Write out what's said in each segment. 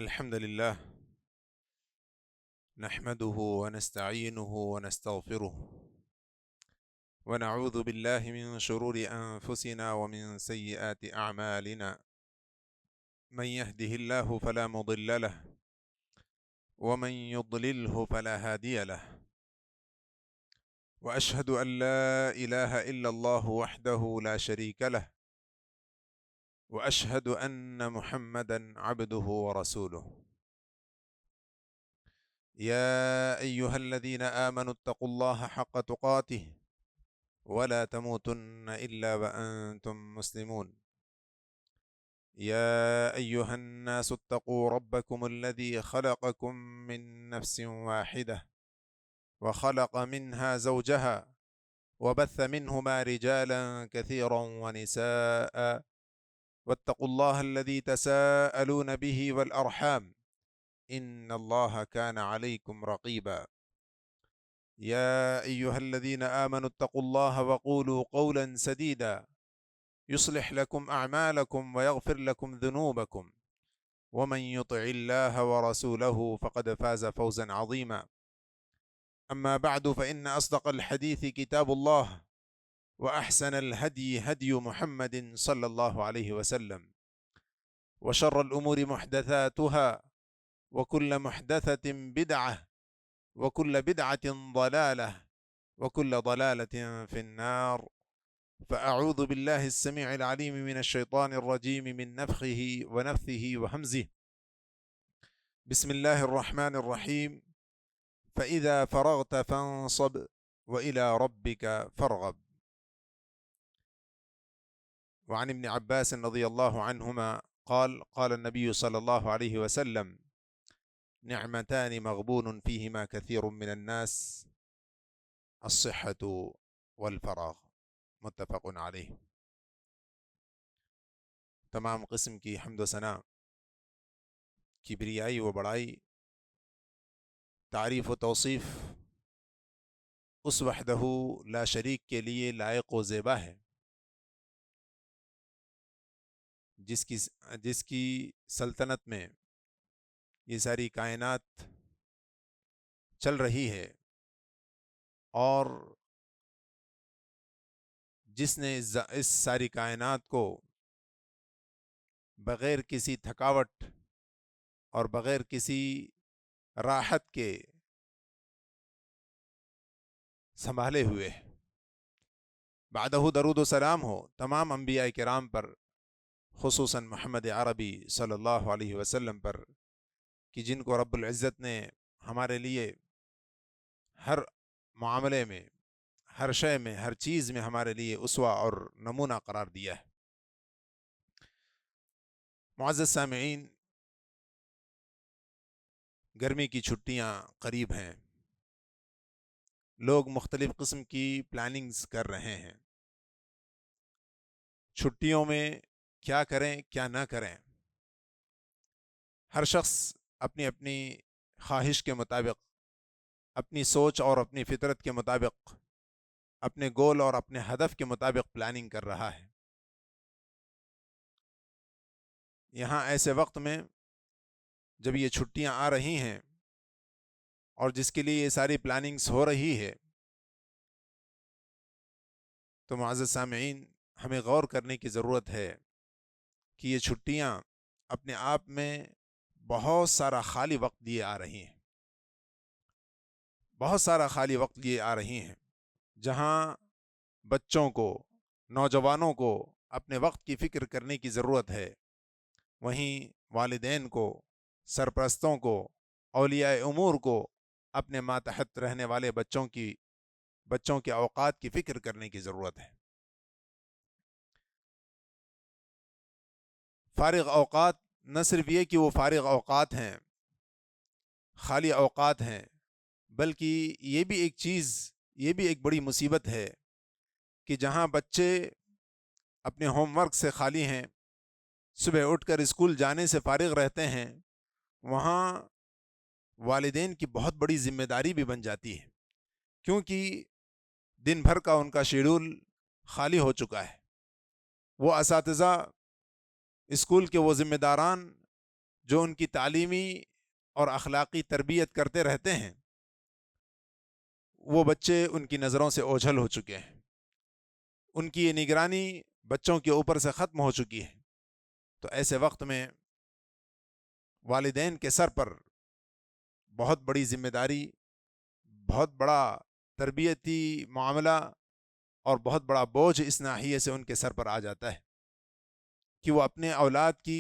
الحمد لله نحمده ونستعينه ونستغفره ونعوذ بالله من شرور أنفسنا ومن سيئات أعمالنا من يهده الله فلا مضل له ومن يضلله فلا هادي له وأشهد أن لا إله إلا الله وحده لا شريك له وأشهد أن محمدا عبده ورسوله يا أيها الذين آمنوا اتقوا الله حق تقاته ولا تموتن إلا وأنتم مسلمون يا أيها الناس اتقوا ربكم الذي خلقكم من نفس واحدة وخلق منها زوجها وبث منهما رجالا كثيرا ونساء واتقوا الله الذي تساءلون به والأرحام إن الله كان عليكم رقيبا يا أيها الذين آمنوا اتقوا الله وقولوا قولا سديدا يصلح لكم أعمالكم ويغفر لكم ذنوبكم ومن يطع الله ورسوله فقد فاز فوزا عظيما أما بعد فإن أصدق الحديث كتاب الله وأحسن الهدي هدي محمد صلى الله عليه وسلم وشر الأمور محدثاتها وكل محدثة بدعة وكل بدعة ضلالة وكل ضلالة في النار فأعوذ بالله السميع العليم من الشيطان الرجيم من نفخه ونفثه وهمزه بسم الله الرحمن الرحيم فإذا فرغت فانصب وإلى ربك فارغب وعن ابن عباس رضي الله عنهما قال قال النبي صلى الله عليه وسلم نعمتان مغبون فيهما كثير من الناس الصحة والفراغ متفق علیہ۔ تمام قسم کی حمد و ثنا، کبریائی و بڑائی، تعریف و توصیف اس وحدہ لا شریک کے لیے لائق و زیبا ہے جس کی سلطنت میں یہ ساری کائنات چل رہی ہے اور جس نے اس ساری کائنات کو بغیر کسی تھکاوٹ اور بغیر کسی راحت کے سنبھالے ہوئے، بعدہ درود و سلام ہو تمام انبیاء کرام پر، خصوصاً محمد عربی صلی اللہ علیہ وسلم پر، کہ جن کو رب العزت نے ہمارے لیے ہر معاملے میں، ہر شے میں، ہر چیز میں ہمارے لیے اسوہ اور نمونہ قرار دیا ہے۔ معزز سامعین، گرمی کی چھٹیاں قریب ہیں، لوگ مختلف قسم کی پلاننگز کر رہے ہیں، چھٹیوں میں کیا کریں کیا نہ کریں۔ ہر شخص اپنی اپنی خواہش کے مطابق، اپنی سوچ اور اپنی فطرت کے مطابق، اپنے گول اور اپنے ہدف کے مطابق پلاننگ کر رہا ہے۔ یہاں ایسے وقت میں جب یہ چھٹیاں آ رہی ہیں اور جس کے لیے یہ ساری پلاننگز ہو رہی ہے، تو معزز سامعین ہمیں غور کرنے کی ضرورت ہے کہ یہ چھٹیاں اپنے آپ میں بہت سارا خالی وقت لیے آ رہی ہیں، بہت سارا خالی وقت لیے آ رہی ہیں، جہاں بچوں کو، نوجوانوں کو اپنے وقت کی فکر کرنے کی ضرورت ہے، وہیں والدین کو، سرپرستوں کو، اولیاء امور کو اپنے ماتحت رہنے والے بچوں کے اوقات کی فکر کرنے کی ضرورت ہے۔ فارغ اوقات نہ صرف یہ کہ وہ فارغ اوقات ہیں، خالی اوقات ہیں، بلکہ یہ بھی ایک بڑی مصیبت ہے کہ جہاں بچے اپنے ہوم ورک سے خالی ہیں، صبح اٹھ کر اسکول جانے سے فارغ رہتے ہیں، وہاں والدین کی بہت بڑی ذمہ داری بھی بن جاتی ہے، کیونکہ دن بھر کا ان کا شیڈول خالی ہو چکا ہے۔ وہ اساتذہ، اسکول کے وہ ذمہ داران جو ان کی تعلیمی اور اخلاقی تربیت کرتے رہتے ہیں، وہ بچے ان کی نظروں سے اوجھل ہو چکے ہیں، ان کی یہ نگرانی بچوں کے اوپر سے ختم ہو چکی ہے۔ تو ایسے وقت میں والدین کے سر پر بہت بڑی ذمہ داری، بہت بڑا تربیتی معاملہ اور بہت بڑا بوجھ اس ناحیے سے ان کے سر پر آ جاتا ہے کہ وہ اپنے اولاد کی،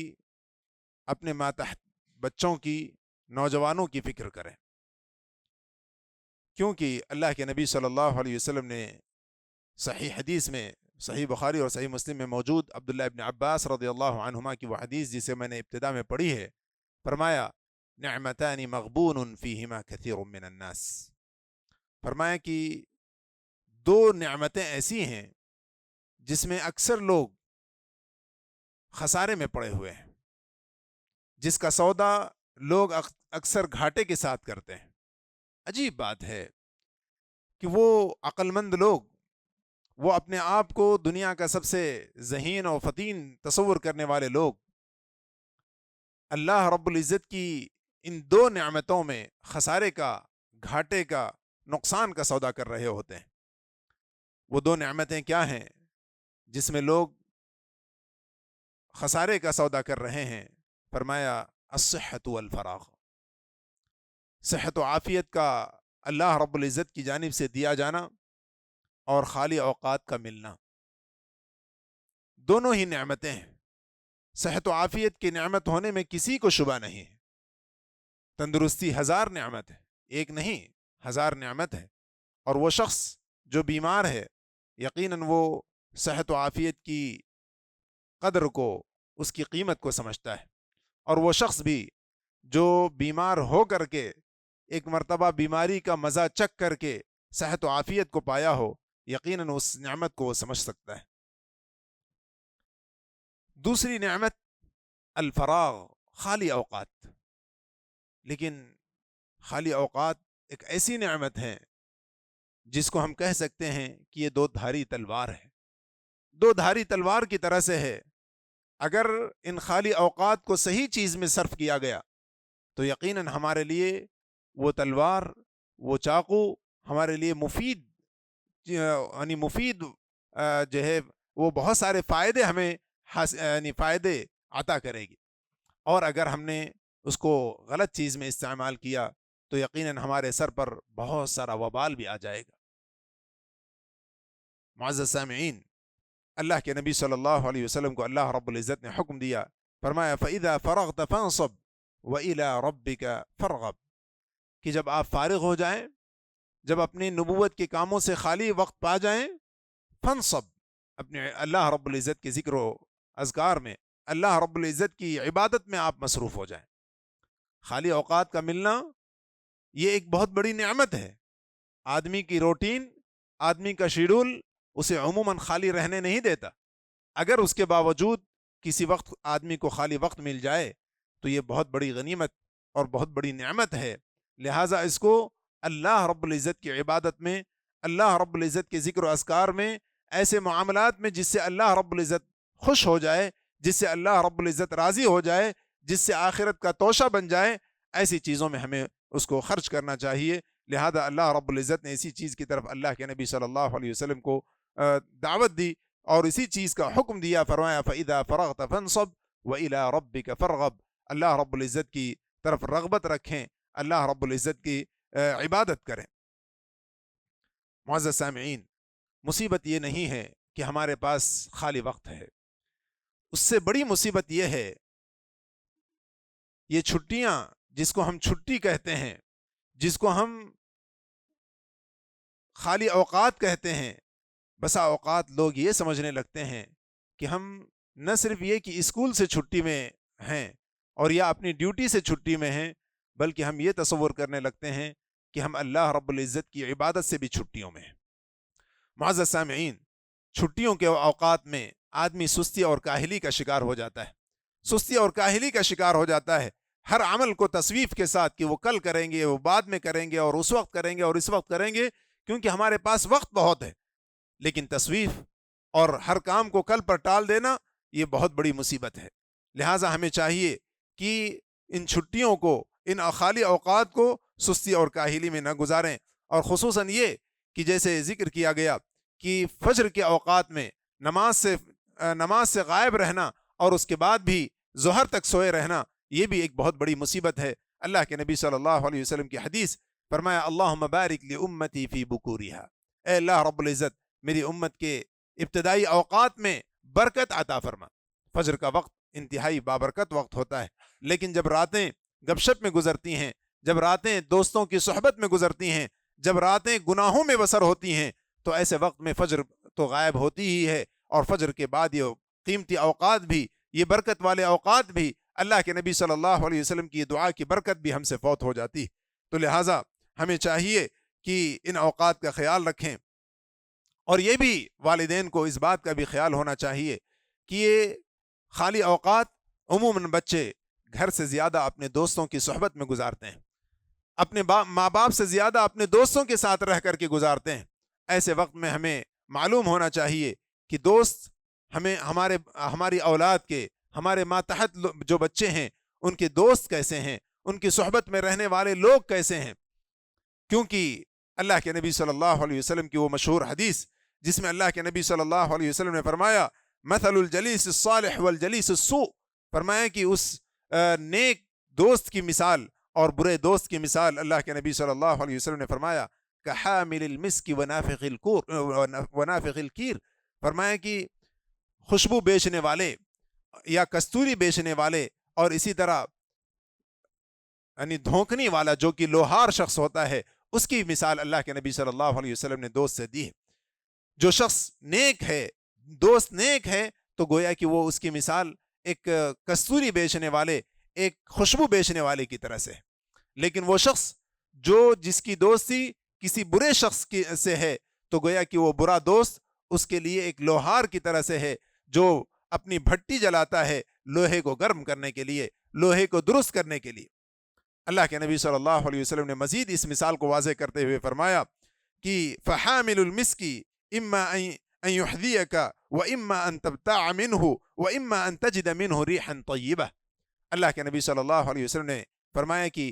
اپنے ماتحت بچوں کی، نوجوانوں کی فکر کریں، کیونکہ اللہ کے نبی صلی اللہ علیہ وسلم نے صحیح حدیث میں، صحیح بخاری اور صحیح مسلم میں موجود عبداللہ ابن عباس رضی اللہ عنہما کی وہ حدیث جسے میں نے ابتدا میں پڑھی ہے، فرمایا نعمتان مغبون فیہما کثیر من الناس، فرمایا کہ دو نعمتیں ایسی ہیں جس میں اکثر لوگ خسارے میں پڑے ہوئے ہیں، جس کا سودا لوگ اکثر گھاٹے کے ساتھ کرتے ہیں۔ عجیب بات ہے کہ وہ عقل مند لوگ، وہ اپنے آپ کو دنیا کا سب سے ذہین اور فطین تصور کرنے والے لوگ، اللہ رب العزت کی ان دو نعمتوں میں خسارے کا، گھاٹے کا، نقصان کا سودا کر رہے ہوتے ہیں۔ وہ دو نعمتیں کیا ہیں جس میں لوگ خسارے کا سودا کر رہے ہیں؟ فرمایا الصحت والفراغ، صحت و عافیت کا اللہ رب العزت کی جانب سے دیا جانا اور خالی اوقات کا ملنا، دونوں ہی نعمتیں ہیں۔ صحت و عافیت کی نعمت ہونے میں کسی کو شبہ نہیں ہے، تندرستی ہزار نعمت ہے، ایک نہیں ہزار نعمت ہے، اور وہ شخص جو بیمار ہے یقیناً وہ صحت و عافیت کی قدر کو، اس کی قیمت کو سمجھتا ہے، اور وہ شخص بھی جو بیمار ہو کر کے ایک مرتبہ بیماری کا مزہ چکھ کر کے صحت و عافیت کو پایا ہو، یقیناً اس نعمت کو وہ سمجھ سکتا ہے۔ دوسری نعمت الفراغ، خالی اوقات، لیکن خالی اوقات ایک ایسی نعمت ہے جس کو ہم کہہ سکتے ہیں کہ یہ دو دھاری تلوار ہے، دو دھاری تلوار کی طرح سے ہے۔ اگر ان خالی اوقات کو صحیح چیز میں صرف کیا گیا تو یقیناً ہمارے لیے وہ تلوار، وہ چاقو ہمارے لیے مفید، یعنی مفید جو ہے وہ بہت سارے فائدے ہمیں یعنی فائدے عطا کرے گی، اور اگر ہم نے اس کو غلط چیز میں استعمال کیا تو یقیناً ہمارے سر پر بہت سارا وبال بھی آ جائے گا۔ معزز سامعین، اللہ کے نبی صلی اللہ علیہ وسلم کو اللہ رب العزت نے حکم دیا، فرمایا فَإِذَا فَرَغْتَ فَانصَبْ وَإِلَىٰ رَبِّكَ فَارْغَب، کہ جب آپ فارغ ہو جائیں، جب اپنی نبوت کے کاموں سے خالی وقت پا جائیں، فَانصَب، اپنے اللہ رب العزت کے ذکر و اذکار میں، اللہ رب العزت کی عبادت میں آپ مصروف ہو جائیں۔ خالی اوقات کا ملنا یہ ایک بہت بڑی نعمت ہے۔ آدمی کی روٹین، آدمی کا شیڈول اسے عموماً خالی رہنے نہیں دیتا، اگر اس کے باوجود کسی وقت آدمی کو خالی وقت مل جائے تو یہ بہت بڑی غنیمت اور بہت بڑی نعمت ہے۔ لہٰذا اس کو اللہ رب العزت کی عبادت میں، اللہ رب العزت کے ذکر و اذکار میں، ایسے معاملات میں جس سے اللہ رب العزت خوش ہو جائے، جس سے اللہ رب العزت راضی ہو جائے، جس سے آخرت کا توشہ بن جائے، ایسی چیزوں میں ہمیں اس کو خرچ کرنا چاہیے۔ لہذا اللہ رب العزت نے اسی چیز کی طرف اللہ کے نبی صلی اللہ علیہ وسلم کو دعوت دی اور اسی چیز کا حکم دیا، فرمایا فَإِذَا فَرَغْتَ فَانصَبْ وَإِلَىٰ رَبِّكَ فَارْغَب، اللہ رب العزت کی طرف رغبت رکھیں، اللہ رب العزت کی عبادت کریں۔ معزز سامعین، مصیبت یہ نہیں ہے کہ ہمارے پاس خالی وقت ہے، اس سے بڑی مصیبت یہ ہے، یہ چھٹیاں جس کو ہم چھٹی کہتے ہیں، جس کو ہم خالی اوقات کہتے ہیں، بسا اوقات لوگ یہ سمجھنے لگتے ہیں کہ ہم نہ صرف یہ کہ اسکول سے چھٹی میں ہیں اور یا اپنی ڈیوٹی سے چھٹی میں ہیں، بلکہ ہم یہ تصور کرنے لگتے ہیں کہ ہم اللہ رب العزت کی عبادت سے بھی چھٹیوں میں ہیں۔ معزز سامعین، چھٹیوں کے اوقات میں آدمی سستی اور کاہلی کا شکار ہو جاتا ہے، سستی اور کاہلی کا شکار ہو جاتا ہے، ہر عمل کو تصویف کے ساتھ کہ وہ کل کریں گے، وہ بعد میں کریں گے، اور اس وقت کریں گے اور اس وقت کریں گے، کیونکہ ہمارے پاس وقت بہت ہے۔ لیکن تصویف اور ہر کام کو کل پر ٹال دینا یہ بہت بڑی مصیبت ہے۔ لہٰذا ہمیں چاہیے کہ ان چھٹیوں کو، ان خالی اوقات کو سستی اور کاہلی میں نہ گزاریں، اور خصوصاً یہ کہ جیسے ذکر کیا گیا کہ فجر کے اوقات میں نماز سے غائب رہنا اور اس کے بعد بھی ظہر تک سوئے رہنا، یہ بھی ایک بہت بڑی مصیبت ہے۔ اللہ کے نبی صلی اللہ علیہ وسلم کی حدیث فرمایا اللہم بارک لامتی فی بکورہا، اے اللہ رب العزت میری امت کے ابتدائی اوقات میں برکت عطا فرما۔ فجر کا وقت انتہائی بابرکت وقت ہوتا ہے، لیکن جب راتیں گپ شپ میں گزرتی ہیں، جب راتیں دوستوں کی صحبت میں گزرتی ہیں، جب راتیں گناہوں میں بسر ہوتی ہیں، تو ایسے وقت میں فجر تو غائب ہوتی ہی ہے، اور فجر کے بعد یہ قیمتی اوقات بھی، یہ برکت والے اوقات بھی، اللہ کے نبی صلی اللہ علیہ وسلم کی دعا کی برکت بھی ہم سے فوت ہو جاتی۔ تو لہٰذا ہمیں چاہیے کہ ان اوقات کا خیال رکھیں، اور یہ بھی والدین کو اس بات کا بھی خیال ہونا چاہیے کہ یہ خالی اوقات عموماً بچے گھر سے زیادہ اپنے دوستوں کی صحبت میں گزارتے ہیں، اپنے ماں باپ سے زیادہ اپنے دوستوں کے ساتھ رہ کر کے گزارتے ہیں۔ ایسے وقت میں ہمیں معلوم ہونا چاہیے کہ دوست ہماری اولاد کے، ہمارے ماتحت جو بچے ہیں ان کے دوست کیسے ہیں، ان کی صحبت میں رہنے والے لوگ کیسے ہیں، کیونکہ اللہ کے نبی صلی اللہ علیہ وسلم کی وہ مشہور حدیث جس میں اللہ کے نبی صلی اللہ علیہ وسلم نے فرمایا مثل الجلیس الصالح والجلیس السوء، فرمایا کہ اس نیک دوست کی مثال اور برے دوست کی مثال اللہ کے نبی صلی اللہ علیہ وسلم نے فرمایا کحامل المسک ونافخ الکیر، فرمایا کہ خوشبو بیچنے والے یا کستوری بیچنے والے اور اسی طرح یعنی دھوکنے والا جو کہ لوہار شخص ہوتا ہے، اس کی مثال اللہ کے نبی صلی اللہ علیہ وسلم نے دوست سے دی ہے۔ جو شخص نیک ہے، دوست نیک ہے، تو گویا کہ وہ اس کی مثال ایک کستوری بیچنے والے، ایک خوشبو بیچنے والے کی طرح سے ہے۔ لیکن وہ شخص جس کی دوستی کسی برے شخص سے ہے، تو گویا کہ وہ برا دوست اس کے لیے ایک لوہار کی طرح سے ہے جو اپنی بھٹی جلاتا ہے لوہے کو گرم کرنے کے لیے، لوہے کو درست کرنے کے لیے۔ اللہ کے نبی صلی اللہ علیہ وسلم نے مزید اس مثال کو واضح کرتے ہوئے فرمایا کہ فحامل المسک اما ان يحذيك واما ان تبتاع منه واما ان تجد منه ريحا طيبه۔ اللہ کے نبی صلی اللہ علیہ وسلم نے فرمایا کہ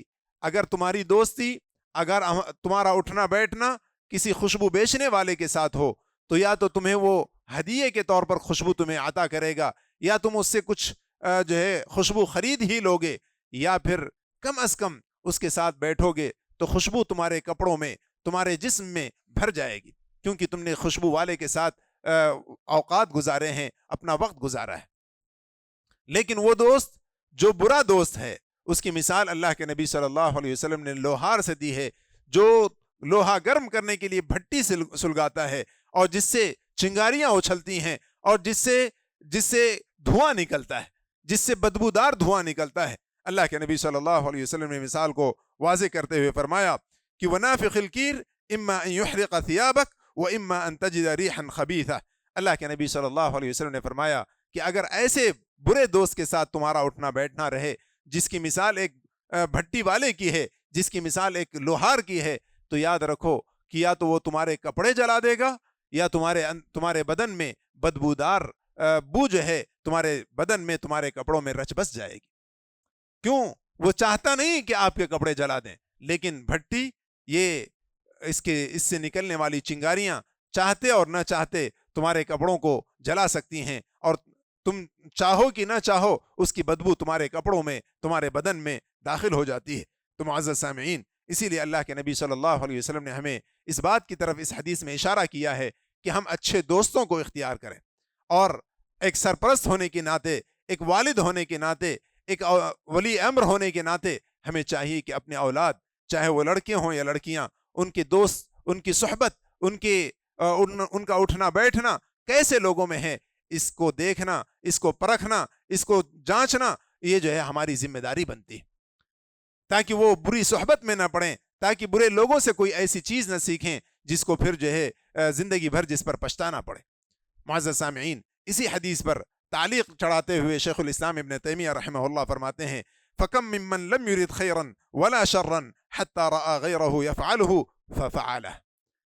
اگر تمہاری دوستی، اگر تمہارا اٹھنا بیٹھنا کسی خوشبو بیچنے والے کے ساتھ ہو، تو یا تو تمہیں وہ ہدیے کے طور پر خوشبو تمہیں عطا کرے گا، یا تم اس سے کچھ جو ہے خوشبو خرید ہی لوگے، یا پھر کم از کم اس کے ساتھ بیٹھو گے تو خوشبو تمہارے کپڑوں میں، تمہارے جسم میں بھر جائے گی، کیونکہ تم نے خوشبو والے کے ساتھ اوقات گزارے ہیں، اپنا وقت گزارا ہے۔ لیکن وہ دوست جو برا دوست ہے، اس کی مثال اللہ کے نبی صلی اللہ علیہ وسلم نے لوہار سے دی ہے، جو لوہا گرم کرنے کے لیے بھٹی سے سلگاتا ہے، اور جس سے چنگاریاں اچھلتی ہیں، اور جس سے دھواں نکلتا ہے، جس سے بدبودار دھواں نکلتا ہے۔ اللہ کے نبی صلی اللہ علیہ وسلم نے مثال کو واضح کرتے ہوئے فرمایا کہ وَنَافِخِ الْكِيرِ إِمَّا أَن يُحْرِقَ ثِيَابَكَ وَإِمَّا أَن تَجِدَ رِيحًا خَبِيثًا۔ اللہ کے نبی صلی اللہ علیہ وسلم نے فرمایا کہ اگر ایسے برے دوست کے ساتھ تمہارا اٹھنا بیٹھنا رہے، جس کی مثال ایک بھٹی والے کی ہے، جس کی مثال ایک لوہار کی ہے، تو یاد رکھو کہ یا تو وہ تمہارے کپڑے جلا دے گا، یا تمہارے بدن میں بدبودار بو جو ہے تمہارے بدن میں، تمہارے کپڑوں میں رچ بس جائے گی۔ کیوں؟ وہ چاہتا نہیں کہ آپ کے کپڑے جلا دیں، لیکن بھٹی اس سے نکلنے والی چنگاریاں چاہتے اور نہ چاہتے تمہارے کپڑوں کو جلا سکتی ہیں، اور تم چاہو کہ نہ چاہو اس کی بدبو تمہارے کپڑوں میں، تمہارے بدن میں داخل ہو جاتی ہے۔ تو معزز سامعین، اسی لیے اللہ کے نبی صلی اللہ علیہ وسلم نے ہمیں اس بات کی طرف اس حدیث میں اشارہ کیا ہے کہ ہم اچھے دوستوں کو اختیار کریں، اور ایک سرپرست ہونے کے ناطے، ایک والد ہونے کے ناطے، ایک ولی امر ہونے کے ناطے ہمیں چاہیے کہ اپنے اولاد، چاہے وہ لڑکے ہوں یا لڑکیاں، ان کے دوست، ان کی صحبت، ان کا اٹھنا بیٹھنا کیسے لوگوں میں ہے، اس کو دیکھنا، اس کو پرکھنا، اس کو جانچنا، یہ جو ہے ہماری ذمہ داری بنتی ہے، تاکہ وہ بری صحبت میں نہ پڑیں، تاکہ برے لوگوں سے کوئی ایسی چیز نہ سیکھیں جس کو پھر جو ہے زندگی بھر جس پر پچھتانا پڑے۔ معزز سامعین، اسی حدیث پر تعلیق چڑھاتے ہوئے شیخ الاسلام ابن تیمیہ رحمہ اللہ فرماتے ہیں فَكَم مِّمَّن لَمْ يُرِدْ خَيْرًا وَلَا شَرًّا حَتَّى رَأَى غَيْرَهُ يَفْعَلُهُ فَفَعَلَهُ۔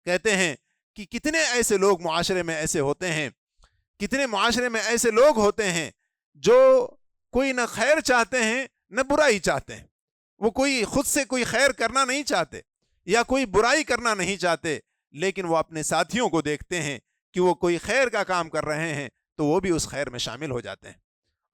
کہتے ہیں کہ کتنے ایسے لوگ معاشرے میں ایسے ہوتے ہیں، کتنے معاشرے میں ایسے لوگ ہوتے ہیں جو کوئی نہ خیر چاہتے ہیں نہ برائی چاہتے ہیں، وہ کوئی خود سے کوئی خیر کرنا نہیں چاہتے یا کوئی برائی کرنا نہیں چاہتے، لیکن وہ اپنے ساتھیوں کو دیکھتے ہیں کہ وہ کوئی خیر کا کام کر رہے ہیں تو وہ بھی اس خیر میں شامل ہو جاتے ہیں۔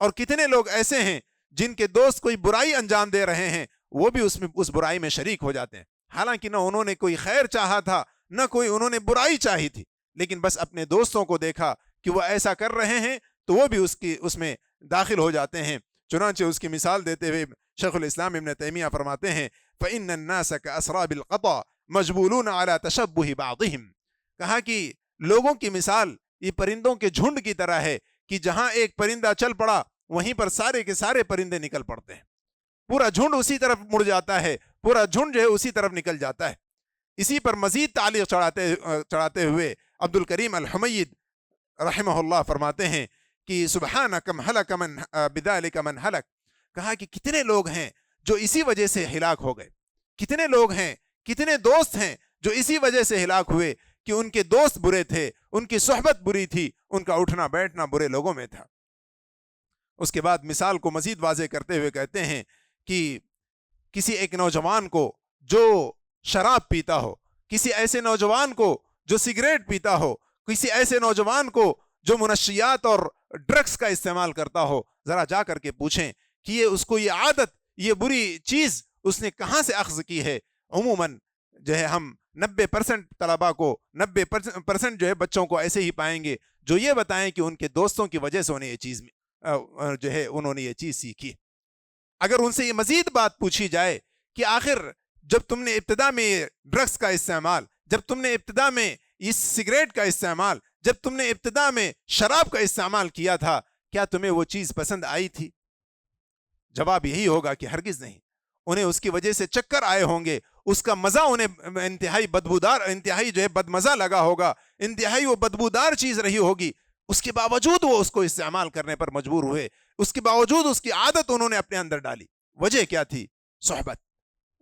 اور کتنے لوگ ایسے ہیں جن کے دوست کوئی برائی انجام دے رہے ہیں، وہ بھی اس برائی میں شریک ہو جاتے ہیں، حالانکہ نہ انہوں نے کوئی خیر چاہا تھا نہ کوئی انہوں نے برائی چاہی تھی، لیکن بس اپنے دوستوں کو دیکھا کہ وہ ایسا کر رہے ہیں تو وہ بھی اس میں داخل ہو جاتے ہیں۔ چنانچہ اس کی مثال دیتے ہوئے شیخ الاسلام ابن تیمیہ فرماتے ہیں فَإِنَّ النَّاسَ كَأَسْرَابِ الْقَطَى مَجْبُولُونَ عَلَى تَشَبُّهِ بَعْضِهِمْ، کہا کہ لوگوں کی مثال یہ پرندوں کے جھنڈ کی طرح ہے کہ جہاں ایک پرندہ چل پڑا وہیں پر سارے کے سارے پرندے نکل پڑتے ہیں، پورا جھنڈ اسی طرف مڑ جاتا ہے، پورا جھنڈ جو ہے اسی طرف نکل جاتا ہے۔ اسی پر مزید تعلیق چڑھاتے ہوئے عبد الکریم الحمید رحمہ اللہ فرماتے ہیں کہ سبحانک من ہلک من بذالک من ہلک، کہا کہ کتنے لوگ ہیں جو اسی وجہ سے ہلاک ہو گئے، کتنے لوگ ہیں، کتنے دوست ہیں جو اسی وجہ سے ہلاک ہوئے کہ ان کے دوست برے تھے، ان کی صحبت بری تھی، ان کا اٹھنا بیٹھنا برے لوگوں میں تھا۔ اس کے بعد مثال کو مزید واضح کرتے ہوئے کہتے ہیں کہ کسی ایک نوجوان کو جو شراب پیتا ہو، کسی ایسے نوجوان کو جو سگریٹ پیتا ہو، کسی ایسے نوجوان کو جو منشیات اور ڈرگس کا استعمال کرتا ہو، ذرا جا کر کے پوچھیں کہ اس کو یہ عادت، یہ بری چیز اس نے کہاں سے اخذ کی ہے۔ عموماً جو ہے ہم 90% طلباء کو، 90% جو ہے بچوں کو ایسے ہی پائیں گے جو یہ بتائیں کہ ان کے دوستوں کی وجہ سے انہیں یہ چیز جو ہے انہوں نے یہ چیز سیکھی۔ اگر ان سے یہ مزید بات پوچھی جائے کہ آخر جب تم نے ابتدا میں ڈرگس کا استعمال، جب تم نے ابتدا میں اس سگریٹ کا استعمال، جب تم نے ابتدا میں شراب کا استعمال کیا تھا، کیا تمہیں وہ چیز پسند آئی تھی؟ جواب یہی ہوگا کہ ہرگز نہیں۔ انہیں اس کی وجہ سے چکر آئے ہوں گے، اس کا مزہ انہیں انتہائی بدبودار، انتہائی جو ہے بدمزہ لگا ہوگا، انتہائی وہ بدبودار چیز رہی ہوگی، اس کے باوجود وہ اس کو استعمال کرنے پر مجبور ہوئے، اس کے باوجود اس کی عادت انہوں نے اپنے اندر ڈالی۔ وجہ کیا تھی؟ صحبت،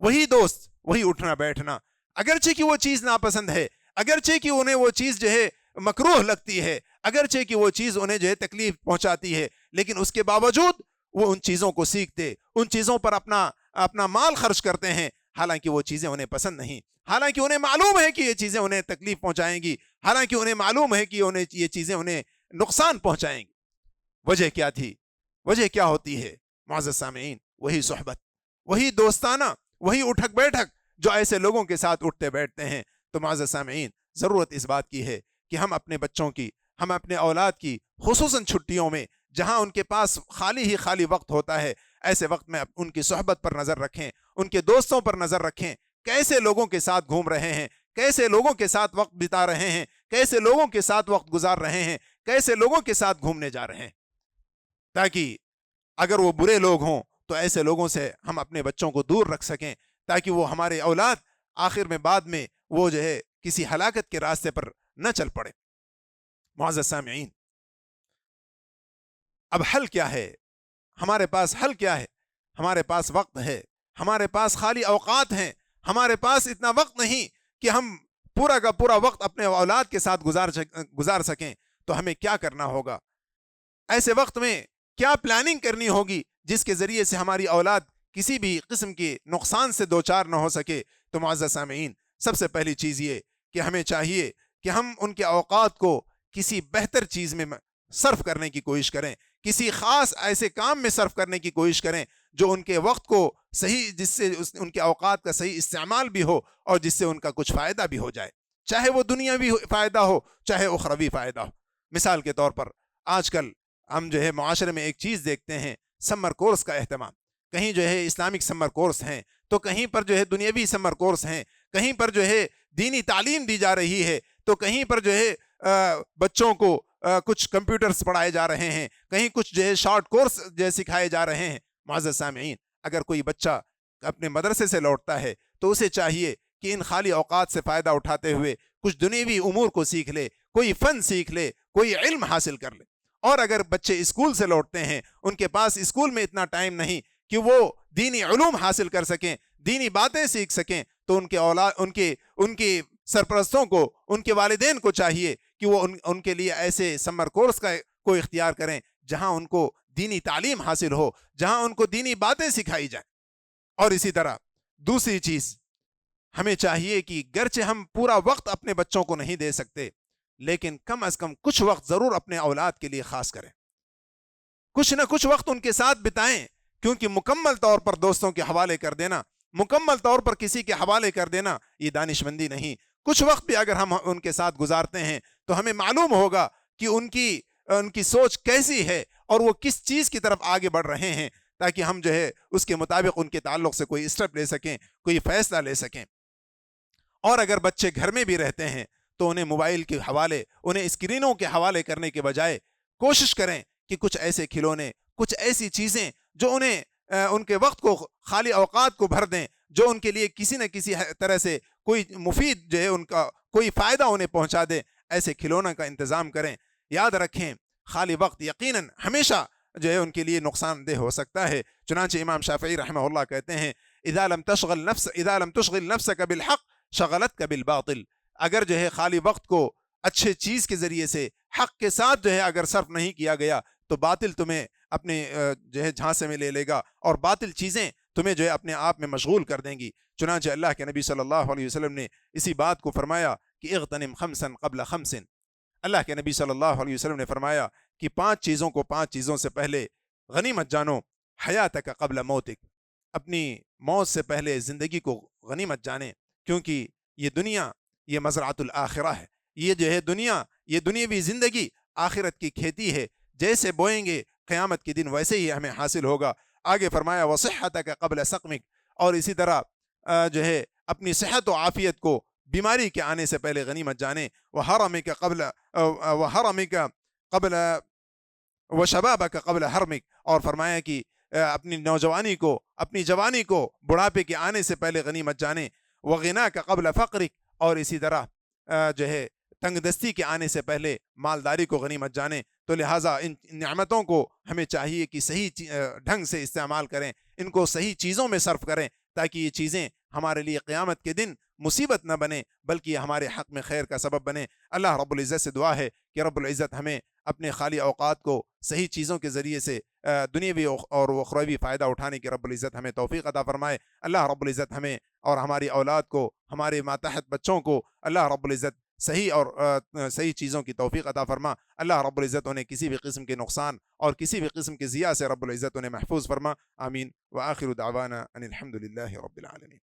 وہی دوست، وہی اٹھنا بیٹھنا، اگرچہ کہ وہ چیز ناپسند ہے، اگرچہ کہ انہیں وہ چیز جو ہے مکروہ لگتی ہے، اگرچہ کہ وہ چیز انہیں جو ہے تکلیف پہنچاتی ہے، لیکن اس کے باوجود وہ ان چیزوں کو سیکھتے، ان چیزوں پر اپنا مال خرچ کرتے ہیں، حالانکہ وہ چیزیں انہیں پسند نہیں، حالانکہ انہیں معلوم ہے کہ یہ چیزیں انہیں تکلیف پہنچائیں گی، حالانکہ انہیں معلوم ہے کہ یہ چیزیں انہیں نقصان پہنچائیں گی۔ وجہ کیا تھی؟ وجہ کیا ہوتی ہے معزز سامعین؟ وہی صحبت، وہی دوستانہ، وہی اٹھک بیٹھک جو ایسے لوگوں کے ساتھ اٹھتے بیٹھتے ہیں۔ تو معزز سامعین، ضرورت اس بات کی ہے کہ ہم اپنے بچوں کی، ہم اپنے اولاد کی، خصوصاً چھٹیوں میں جہاں ان کے پاس خالی ہی خالی وقت ہوتا ہے، ایسے وقت میں ان کی صحبت پر نظر رکھیں، ان کے دوستوں پر نظر رکھیں، کیسے لوگوں کے ساتھ گھوم رہے ہیں، کیسے لوگوں کے ساتھ وقت بتا رہے ہیں، کیسے لوگوں کے ساتھ وقت گزار رہے ہیں، کیسے لوگوں کے ساتھ گھومنے جا رہے ہیں، تاکہ اگر وہ برے لوگ ہوں تو ایسے لوگوں سے ہم اپنے بچوں کو دور رکھ سکیں، تاکہ وہ ہمارے اولاد آخر میں بعد میں وہ جو ہے کسی ہلاکت کے راستے پر نہ چل پڑے۔ معزز سامعین، اب حل کیا ہے؟ ہمارے پاس حل کیا ہے؟ ہمارے پاس وقت ہے، ہمارے پاس خالی اوقات ہیں، ہمارے پاس اتنا وقت نہیں کہ ہم پورا کا پورا وقت اپنے اولاد کے ساتھ گزار سکیں۔ تو ہمیں کیا کرنا ہوگا؟ ایسے وقت میں کیا پلاننگ کرنی ہوگی جس کے ذریعے سے ہماری اولاد کسی بھی قسم کے نقصان سے دوچار نہ ہو سکے؟ تو معزز سامعین، سب سے پہلی چیز یہ کہ ہمیں چاہیے کہ ہم ان کے اوقات کو کسی بہتر چیز میں صرف کرنے کی کوشش کریں، کسی خاص ایسے کام میں صرف کرنے کی کوشش کریں جو ان کے وقت کو صحیح، جس سے ان کے اوقات کا صحیح استعمال بھی ہو اور جس سے ان کا کچھ فائدہ بھی ہو جائے، چاہے وہ دنیاوی فائدہ ہو چاہے اخروی فائدہ ہو۔ مثال کے طور پر آج کل ہم جو ہے معاشرے میں ایک چیز دیکھتے ہیں، سمر کورس کا اہتمام، کہیں جو ہے اسلامک سمر کورس ہیں تو کہیں پر جو ہے دنیاوی سمر کورس ہیں، کہیں پر جو ہے دینی تعلیم دی جا رہی ہے تو کہیں پر جو ہے بچوں کو کچھ کمپیوٹرز پڑھائے جا رہے ہیں، کہیں کچھ جو ہے شارٹ کورس جو سکھائے جا رہے ہیں۔ معزز سامعین، اگر کوئی بچہ اپنے مدرسے سے لوٹتا ہے تو اسے چاہیے کہ ان خالی اوقات سے فائدہ اٹھاتے ہوئے کچھ دنیوی امور کو سیکھ لے، کوئی فن سیکھ لے، کوئی علم حاصل کر لے۔ اور اگر بچے اسکول سے لوٹتے ہیں، ان کے پاس اسکول میں اتنا ٹائم نہیں کہ وہ دینی علوم حاصل کر سکیں، دینی باتیں سیکھ سکیں، تو ان کے سرپرستوں کو، ان کے والدین کو چاہیے کہ وہ ان کے لیے ایسے سمر کورس کو اختیار کریں جہاں ان کو دینی تعلیم حاصل ہو، جہاں ان کو دینی باتیں سکھائی جائیں۔ اور اسی طرح دوسری چیز ہمیں چاہیے کہ گرچہ ہم پورا وقت اپنے بچوں کو نہیں دے سکتے، لیکن کم از کم کچھ وقت ضرور اپنے اولاد کے لیے خاص کریں، کچھ نہ کچھ وقت ان کے ساتھ بتائیں، کیونکہ مکمل طور پر دوستوں کے حوالے کر دینا، مکمل طور پر کسی کے حوالے کر دینا یہ دانش مندی نہیں۔ کچھ وقت بھی اگر ہم ان کے ساتھ گزارتے ہیں تو ہمیں معلوم ہوگا کہ ان کی سوچ کیسی ہے اور وہ کس چیز کی طرف آگے بڑھ رہے ہیں، تاکہ ہم جو ہے اس کے مطابق ان کے تعلق سے کوئی اسٹیپ لے سکیں، کوئی فیصلہ لے سکیں۔ اور اگر بچے گھر میں بھی رہتے ہیں تو انہیں موبائل کے حوالے، انہیں اسکرینوں کے حوالے کرنے کے بجائے کوشش کریں کہ کچھ ایسے کھلونے، کچھ ایسی چیزیں جو انہیں ان کے وقت کو، خالی اوقات کو بھر دیں، جو ان کے لیے کسی نہ کسی طرح سے کوئی مفید جو ہے ان کا کوئی فائدہ انہیں پہنچا دے، ایسے کھلونوں کا انتظام کریں۔ یاد رکھیں خالی وقت یقیناً ہمیشہ جو ہے ان کے لیے نقصان دہ ہو سکتا ہے۔ چنانچہ امام شافعی رحمہ اللہ کہتے ہیں اذا لم تشغل نفسك بالحق شغلتك بالباطل، اگر جو ہے خالی وقت کو اچھے چیز کے ذریعے سے حق کے ساتھ جو ہے اگر صرف نہیں کیا گیا تو باطل تمہیں اپنے جو ہے جھانسے میں لے لے گا، اور باطل چیزیں تمہیں جو ہے اپنے آپ میں مشغول کر دیں گی۔ چنانچہ اللہ کے نبی صلی اللہ علیہ وسلم نے اسی بات کو فرمایا کہ اغتنم خمسا قبل خمس، اللہ کے نبی صلی اللہ علیہ وسلم نے فرمایا کہ 5 چیزوں کو 5 چیزوں سے پہلے غنیمت جانو، حیاتک قبل موتک، اپنی موت سے پہلے زندگی کو غنیمت جانیں، کیونکہ یہ دنیا یہ مزرعۃ الآخرہ ہے، یہ جو ہے دنیا، یہ دنیاوی زندگی آخرت کی کھیتی ہے، جیسے بوئیں گے قیامت کے دن ویسے ہی ہمیں حاصل ہوگا۔ آگے فرمایا وصحتک قبل سقمک، اور اسی طرح جو ہے اپنی صحت و عافیت کو بیماری کے آنے سے پہلے غنیمت جانیں، وحرمک قبل وشبابک قبل حرمک، اور فرمایا کہ اپنی نوجوانی کو، اپنی جوانی کو بڑھاپے کے آنے سے پہلے غنیمت جانیں، وغناک قبل فقرک، اور اسی طرح جو ہے تنگ دستی کے آنے سے پہلے مالداری کو غنیمت جانیں۔ تو لہٰذا ان نعمتوں کو ہمیں چاہیے کہ صحیح ڈھنگ سے استعمال کریں، ان کو صحیح چیزوں میں صرف کریں، تاکہ یہ چیزیں ہمارے لیے قیامت کے دن مصیبت نہ بنے بلکہ یہ ہمارے حق میں خیر کا سبب بنے۔ اللہ رب العزت سے دعا ہے کہ رب العزت ہمیں اپنے خالی اوقات کو صحیح چیزوں کے ذریعے سے دنیاوی اور اخروی فائدہ اٹھانے کی رب العزت ہمیں توفیق عطا فرمائے۔ اللہ رب العزت ہمیں اور ہماری اولاد کو، ہمارے ماتحت بچوں کو اللہ رب العزت صحیح اور صحیح چیزوں کی توفیق عطا فرما۔ اللہ رب العزت انہیں کسی بھی قسم کے نقصان اور کسی بھی قسم کے ضیاع سے رب العزت انہیں محفوظ فرما۔ آمین۔ وآخر دعوانا ان الحمد للہ رب العالمین۔